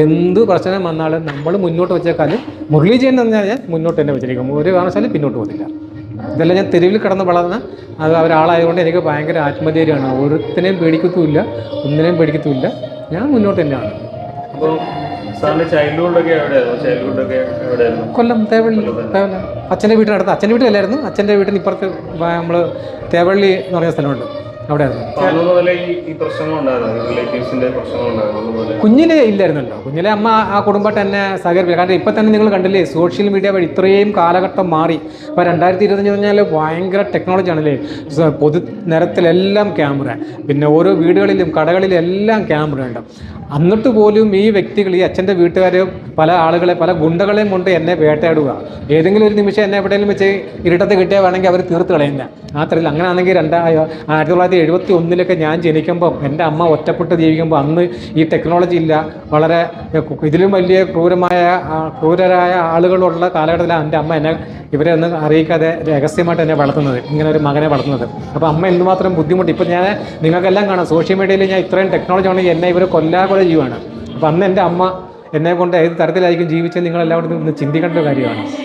എന്ത് പ്രശ്നം വന്നാലും നമ്മൾ മുന്നോട്ട് വെച്ചേക്കാൾ മുരളി ജയൻ എന്ന് പറഞ്ഞാൽ മുന്നോട്ട് തന്നെ വെച്ചിരിക്കും, ഒരു കാരണവശാലും പിന്നോട്ട് പോകുന്നില്ല. ഇതെല്ലാം ഞാൻ തെരുവിൽ കിടന്ന് വളർന്ന അത് ഒരാളായതുകൊണ്ട് എനിക്ക് ഭയങ്കര ആത്മധൈര്യമാണ്. ഒരുത്തിനെയും പേടിക്കത്തുമില്ല, ഒന്നിനെയും പേടിക്കത്തുമില്ല. ഞാൻ മുന്നോട്ട് തന്നെയാണ്. അപ്പോൾ സാറിൻ്റെ ചൈൽഡ്ഹുഡൊക്കെ എവിടെയായിരുന്നു? കൊല്ലം തേവള്ളി. അച്ഛൻ്റെ വീട്ടിനടുത്ത്, അച്ഛൻ്റെ വീട്ടിലല്ലായിരുന്നു, അച്ഛൻ്റെ വീട്ടിന് ഇപ്പുറത്ത് നമ്മൾ തേവള്ളി എന്ന് പറയുന്ന സ്ഥലമുണ്ട്, അവിടെയായിരുന്നു. കുഞ്ഞിലെ ഇല്ലായിരുന്നല്ലോ, കുഞ്ഞിലെ അമ്മ ആ കുടുംബമായിട്ട് എന്നെ സഹകരിപ്പില്ല. കാരണം ഇപ്പം തന്നെ നിങ്ങൾ കണ്ടില്ലേ, സോഷ്യൽ മീഡിയ വഴി ഇത്രയും കാലഘട്ടം മാറി. ഇപ്പോൾ 2025 പറഞ്ഞാൽ ഭയങ്കര ടെക്നോളജി ആണല്ലേ. പൊതു നിരത്തിലെല്ലാം ക്യാമറ, പിന്നെ ഓരോ വീടുകളിലും കടകളിലും എല്ലാം ക്യാമറ ഉണ്ട്. എന്നിട്ട് പോലും ഈ വ്യക്തികൾ, ഈ അച്ഛൻ്റെ വീട്ടുകാർ പല ആളുകളെ, പല ഗുണ്ടകളെയും കൊണ്ട് എന്നെ വേട്ടയാടുക. ഏതെങ്കിലും ഒരു നിമിഷം എന്നെ എവിടെയെങ്കിലും വെച്ച് ഇരുട്ടത്ത് കിട്ടിയാൽ വേണമെങ്കിൽ അവർ തീർത്ത് കളയുന്ന ആ തരത്തിൽ. അങ്ങനെയാണെങ്കിൽ 1971 ഞാൻ ജനിക്കുമ്പോൾ എൻ്റെ അമ്മ ഒറ്റപ്പെട്ട് ജീവിക്കുമ്പോൾ അന്ന് ഈ ടെക്നോളജി ഇല്ല. വളരെ ഇതിലും വലിയ ക്രൂരരായ ആളുകളുള്ള കാലഘട്ടത്തിലാണ് എൻ്റെ അമ്മ എന്നെ ഇവരെ ഒന്നും അറിയിക്കാതെ രഹസ്യമായിട്ട് എന്നെ വളർത്തുന്നത്, ഇങ്ങനെ ഒരു മകനെ വളർത്തുന്നത്. അപ്പോൾ അമ്മ എന്തുമാത്രം ബുദ്ധിമുട്ട്. ഇപ്പം ഞാൻ നിങ്ങൾക്കെല്ലാം കാണാം സോഷ്യൽ മീഡിയയിൽ, ഞാൻ ഇത്രയും ടെക്നോളജി ആണെങ്കിൽ എന്നെ ഇവർ കൊല്ലാകൊല ചെയ്യുവാണ്. അപ്പോൾ അന്ന് എൻ്റെ അമ്മ എന്നെ കൊണ്ട് ഏത് തരത്തിലായിരിക്കും ജീവിച്ചത് നിങ്ങളെല്ലാവരും ഒന്ന് ചിന്തിക്കേണ്ട കാര്യമാണ്.